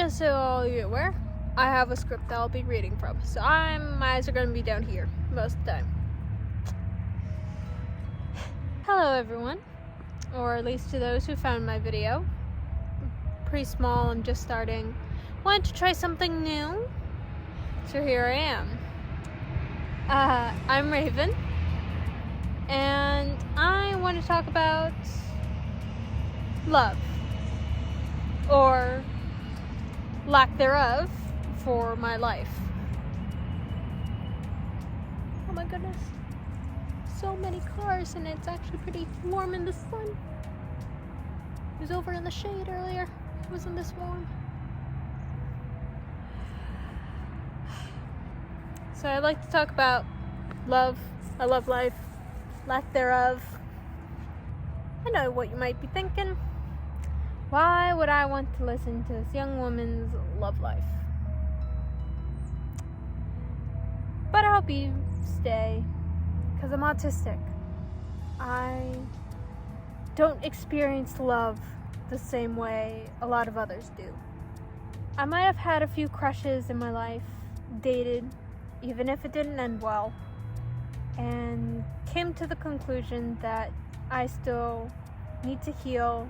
just so you're aware, I have a script that I'll be reading from, so my eyes are going to be down here most of the time. Hello everyone, or at least to those who found my video. Pretty small, I'm just starting. Wanted to try something new, so here I am. I'm Raven, and I want to talk about love, or lack thereof, for my life. Oh my goodness, so many cars, and it's actually pretty warm in the sun. It was over in the shade earlier. It wasn't this warm. So I'd like to talk about love. I love life, lack thereof. I know what you might be thinking. Why would I want to listen to this young woman's love life? But I hope you stay, because I'm autistic. I don't experience love the same way a lot of others do. I might have had a few crushes in my life, dated, even if it didn't end well, and came to the conclusion that I still need to heal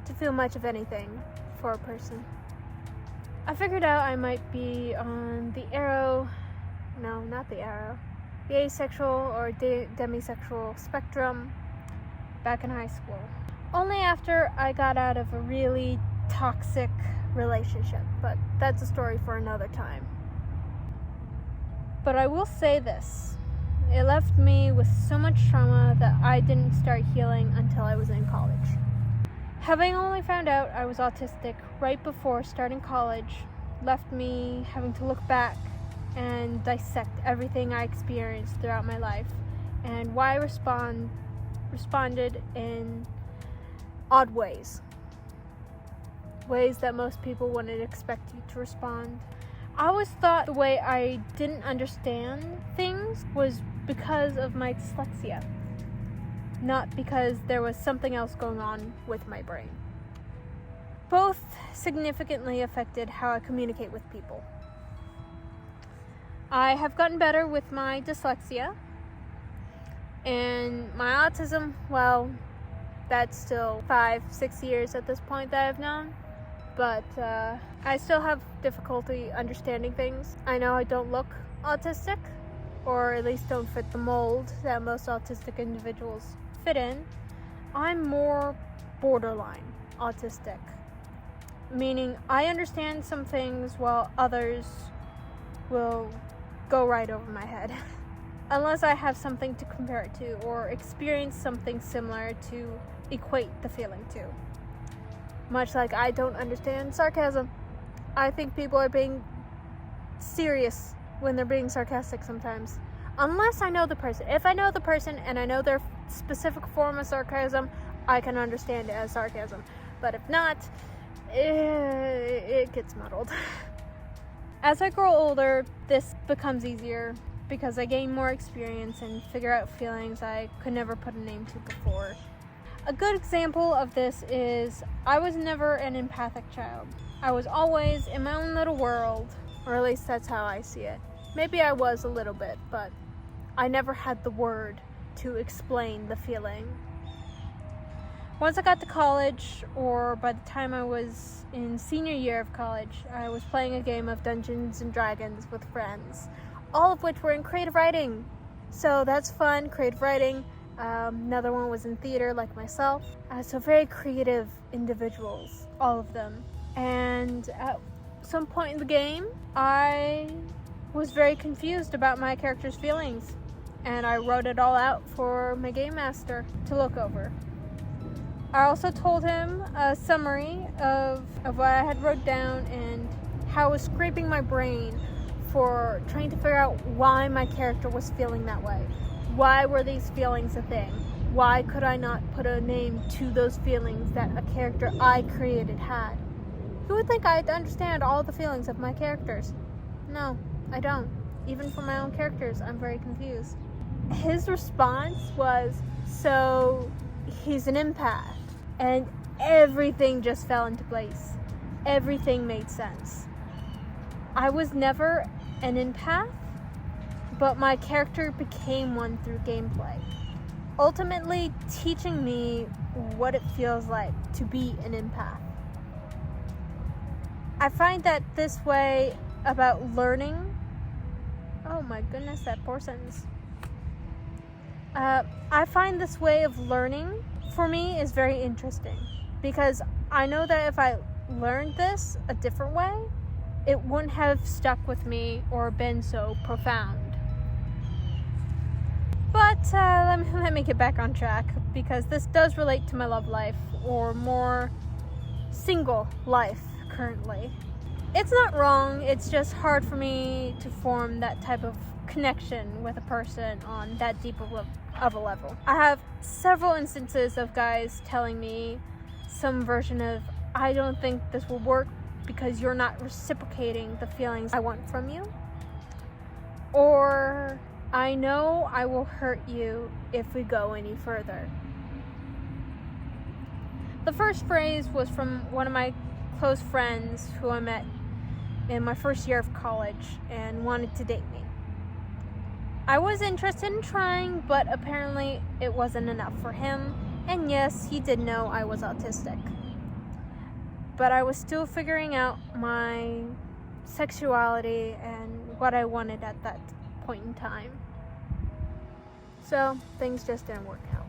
to feel much of anything for a person. I figured out I might be on the asexual or demisexual spectrum back in high school. Only after I got out of a really toxic relationship, but that's a story for another time. But I will say this, it left me with so much trauma that I didn't start healing until I was in college. Having only found out I was autistic right before starting college left me having to look back and dissect everything I experienced throughout my life and why I responded in odd ways that most people wouldn't expect you to respond. I always thought the way I didn't understand things was because of my dyslexia, not because there was something else going on with my brain. Both significantly affected how I communicate with people. I have gotten better with my dyslexia, and my autism, well, that's still 5-6 years at this point that I've known, but I still have difficulty understanding things. I know I don't look autistic, or at least don't fit the mold that most autistic individuals fit in. I'm more borderline autistic, meaning I understand some things while others will go right over my head unless I have something to compare it to or experience something similar to equate the feeling to. Much like I don't understand sarcasm. I think people are being serious when they're being sarcastic sometimes, unless I know the person. If I know the person and I know their specific form of sarcasm, I can understand it as sarcasm. But if not, it gets muddled. As I grow older, this becomes easier because I gain more experience and figure out feelings I could never put a name to before. A good example of this is I was never an empathic child. I was always in my own little world, or at least that's how I see it. Maybe I was a little bit, but I never had the word to explain the feeling. Once I got to college, or by the time I was in senior year of college, I was playing a game of Dungeons and Dragons with friends, all of which were in creative writing. So that's fun, creative writing. Another one was in theater, like myself. So very creative individuals, all of them. And at some point in the game, I was very confused about my character's feelings, and I wrote it all out for my game master to look over. I also told him a summary of what I had wrote down and how I was scraping my brain for trying to figure out why my character was feeling that way. Why were these feelings a thing? Why could I not put a name to those feelings that a character I created had? You would think I'd understand all the feelings of my characters. No, I don't. Even for my own characters, I'm very confused. His response was, so he's an empath. And everything just fell into place. everything made sense. I was never an empath, but my character became one through gameplay, ultimately teaching me what it feels like to be an empath. I find that this way about learning, oh my goodness, that poor sentence. I find this way of learning for me is very interesting, because I know that if I learned this a different way, it wouldn't have stuck with me or been so profound. But let me get back on track, because this does relate to my love life, or more single life currently. It's not wrong, it's just hard for me to form that type of connection with a person on that deep of a level. I have several instances of guys telling me some version of, I don't think this will work because you're not reciprocating the feelings I want from you. Or, I know I will hurt you if we go any further. The first phrase was from one of my close friends who I met in my first year of college and wanted to date me. I was interested in trying, but apparently it wasn't enough for him, and yes, he did know I was autistic. But I was still figuring out my sexuality and what I wanted at that point in time. So things just didn't work out.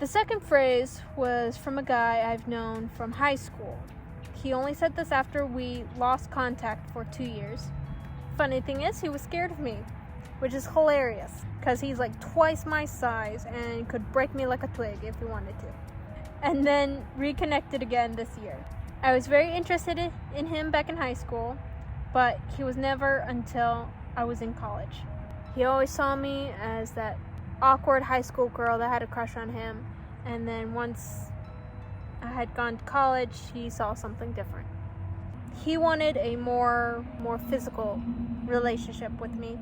The second phrase was from a guy I've known from high school. He only said this after we lost contact for 2 years. Funny thing is, he was scared of me, which is hilarious, because he's like twice my size and could break me like a twig if he wanted to. And then reconnected again this year. I was very interested in him back in high school, but he was never until I was in college. He always saw me as that awkward high school girl that had a crush on him, and then once I had gone to college, he saw something different. He wanted a more physical relationship with me,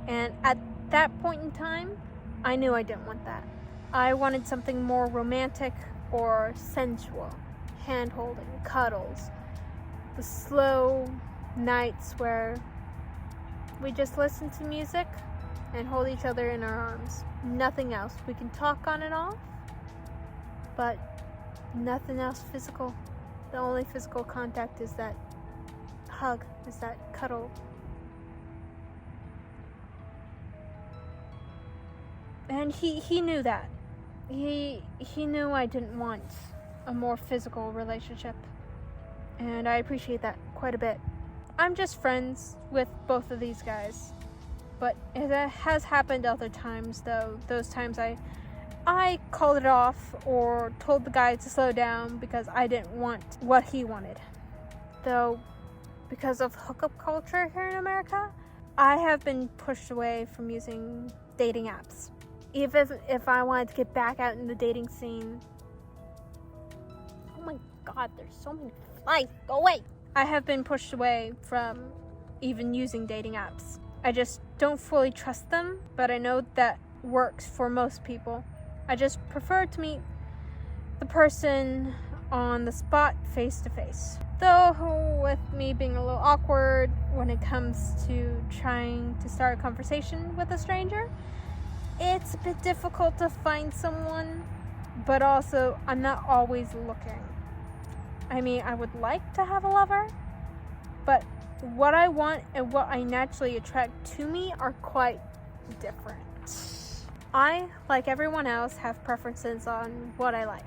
and at that point in time, I knew I didn't want that. I wanted something more romantic or sensual, hand-holding, cuddles, the slow nights where we just listen to music and hold each other in our arms. Nothing else. We can talk on and off, but nothing else physical. The only physical contact is that hug, is that cuddle. And he knew that. He knew I didn't want a more physical relationship, and I appreciate that quite a bit. I'm just friends with both of these guys, but it has happened other times, though. Those times I called it off or told the guy to slow down because I didn't want what he wanted. Though, because of hookup culture here in America, I have been pushed away from using dating apps. Even if I wanted to get back out in the dating scene. Oh my god, there's so many flies. Go away! I have been pushed away from even using dating apps. I just don't fully trust them, but I know that works for most people. I just prefer to meet the person on the spot, face to face. Though, with me being a little awkward when it comes to trying to start a conversation with a stranger, it's a bit difficult to find someone, but also I'm not always looking. I mean, I would like to have a lover, but what I want and what I naturally attract to me are quite different. I, like everyone else, have preferences on what I like.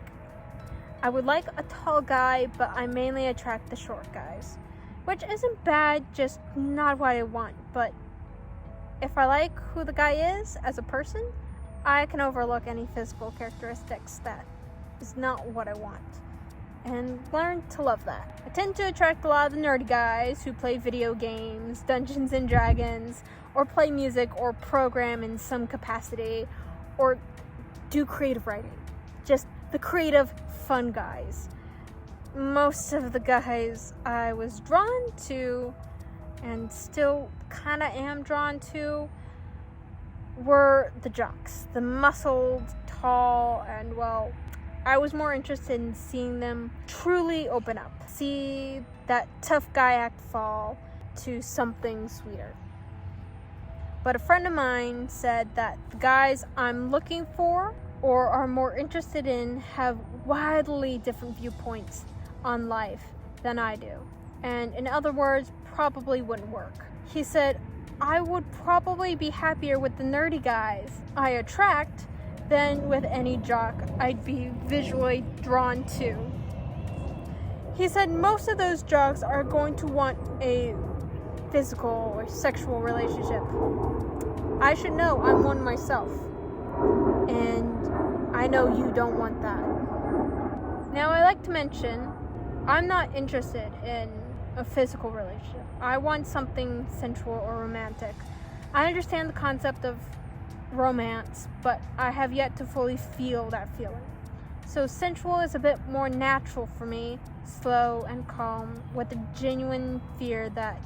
I would like a tall guy, but I mainly attract the short guys, which isn't bad, just not what I want. But if I like who the guy is as a person, I can overlook any physical characteristics that is not what I want, and learn to love that. I tend to attract a lot of the nerdy guys who play video games, Dungeons and Dragons, or play music or program in some capacity, or do creative writing. Just the creative, fun guys. Most of the guys I was drawn to, and still kind of am drawn to, were the jocks. The muscled, tall, and, well, I was more interested in seeing them truly open up, see that tough guy act fall to something sweeter. But a friend of mine said that the guys I'm looking for or are more interested in have wildly different viewpoints on life than I do. And in other words, probably wouldn't work. He said, I would probably be happier with the nerdy guys I attract than with any jock I'd be visually drawn to. He said most of those jocks are going to want a physical or sexual relationship. I should know, I'm one myself. And I know you don't want that. Now, I like to mention, I'm not interested in a physical relationship. I want something sensual or romantic. I understand the concept of romance, but I have yet to fully feel that feeling. So sensual is a bit more natural for me, slow and calm, with a genuine fear that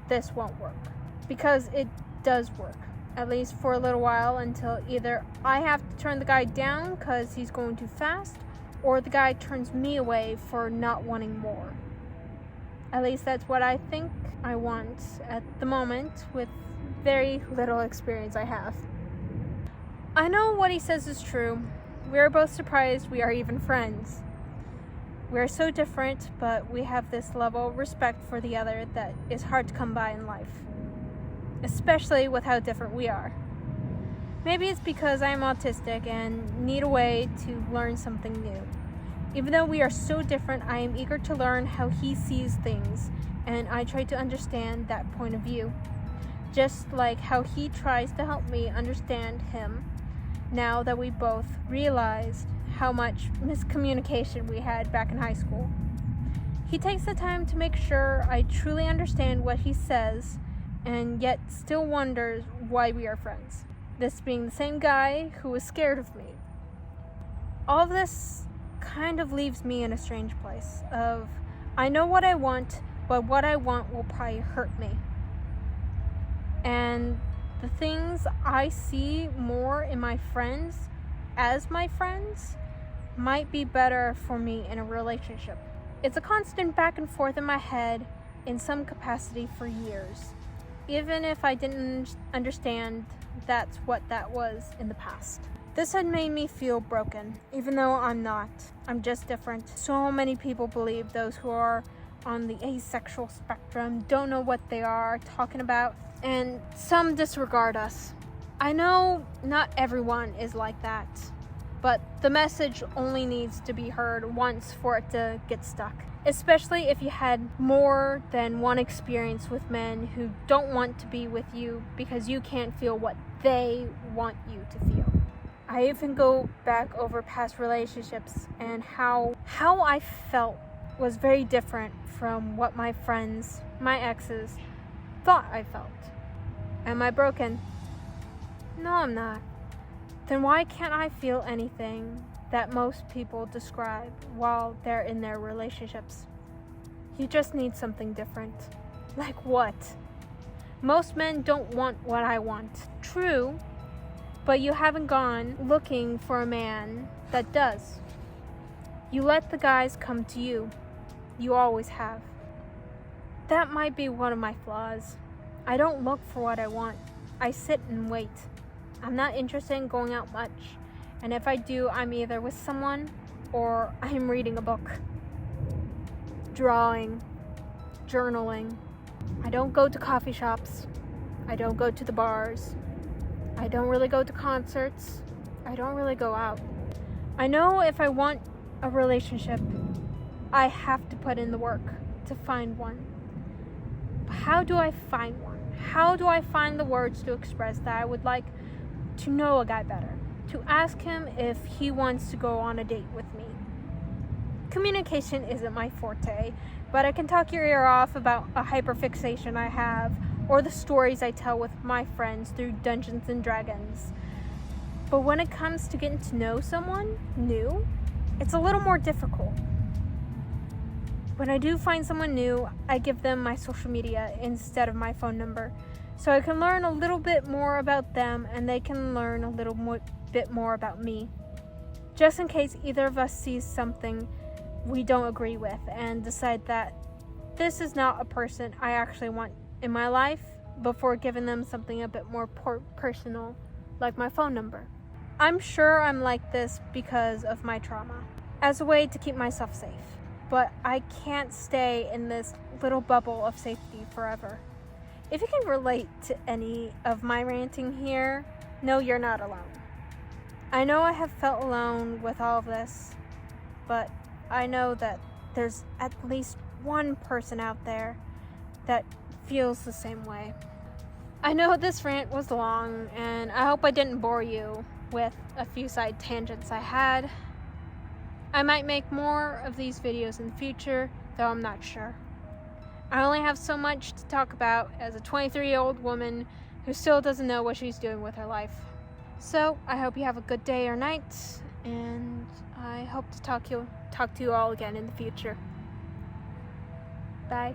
this won't work. Because it does work, at least for a little while, until either I have to turn the guy down because he's going too fast, or the guy turns me away for not wanting more. At least that's what I think I want at the moment, with very little experience I have. I know what he says is true. We are both surprised we are even friends. We are so different, but we have this level of respect for the other that is hard to come by in life, especially with how different we are. Maybe it's because I am autistic and need a way to learn something new. Even though we are so different, I am eager to learn how he sees things, and I try to understand that point of view, just like how he tries to help me understand him, now that we both realized how much miscommunication we had back in high school. He takes the time to make sure I truly understand what he says, and yet still wonders why we are friends. This being the same guy who was scared of me. All of this kind of leaves me in a strange place of, I know what I want, but what I want will probably hurt me. And the things I see more in my friends as my friends might be better for me in a relationship. It's a constant back and forth in my head in some capacity for years, even if I didn't understand that's what that was in the past. This had made me feel broken, even though I'm not. I'm just different. So many people believe those who are on the asexual spectrum don't know what they are talking about, and some disregard us. I know not everyone is like that, but the message only needs to be heard once for it to get stuck. Especially if you had more than one experience with men who don't want to be with you because you can't feel what they want you to feel. I even go back over past relationships and how I felt was very different from what my friends, my exes, thought I felt. Am I broken? No, I'm not. Then why can't I feel anything that most people describe while they're in their relationships? You just need something different. Like what? Most men don't want what I want. True, but you haven't gone looking for a man that does. You let the guys come to you. You always have. That might be one of my flaws. I don't look for what I want. I sit and wait. I'm not interested in going out much. And if I do, I'm either with someone or I'm reading a book, drawing, journaling. I don't go to coffee shops. I don't go to the bars. I don't really go to concerts. I don't really go out. I know if I want a relationship, I have to put in the work to find one. But how do I find one? How do I find the words to express that I would like to know a guy better? To ask him if he wants to go on a date with me. Communication isn't my forte, but I can talk your ear off about a hyperfixation I have, or the stories I tell with my friends through Dungeons and Dragons. But when it comes to getting to know someone new, it's a little more difficult. When I do find someone new, I give them my social media instead of my phone number, so I can learn a little bit more about them and they can learn a little bit more about me. just in case either of us sees something we don't agree with and decide that this is not a person I actually want in my life before giving them something a bit more personal, like my phone number. I'm sure I'm like this because of my trauma, as a way to keep myself safe. But I can't stay in this little bubble of safety forever. If you can relate to any of my ranting here, know you're not alone. I know I have felt alone with all of this, but I know that there's at least one person out there that feels the same way. I know this rant was long, and I hope I didn't bore you with a few side tangents I had. I might make more of these videos in the future, though I'm not sure. I only have so much to talk about as a 23-year-old woman who still doesn't know what she's doing with her life. So, I hope you have a good day or night, and I hope to talk to you all again in the future. Bye.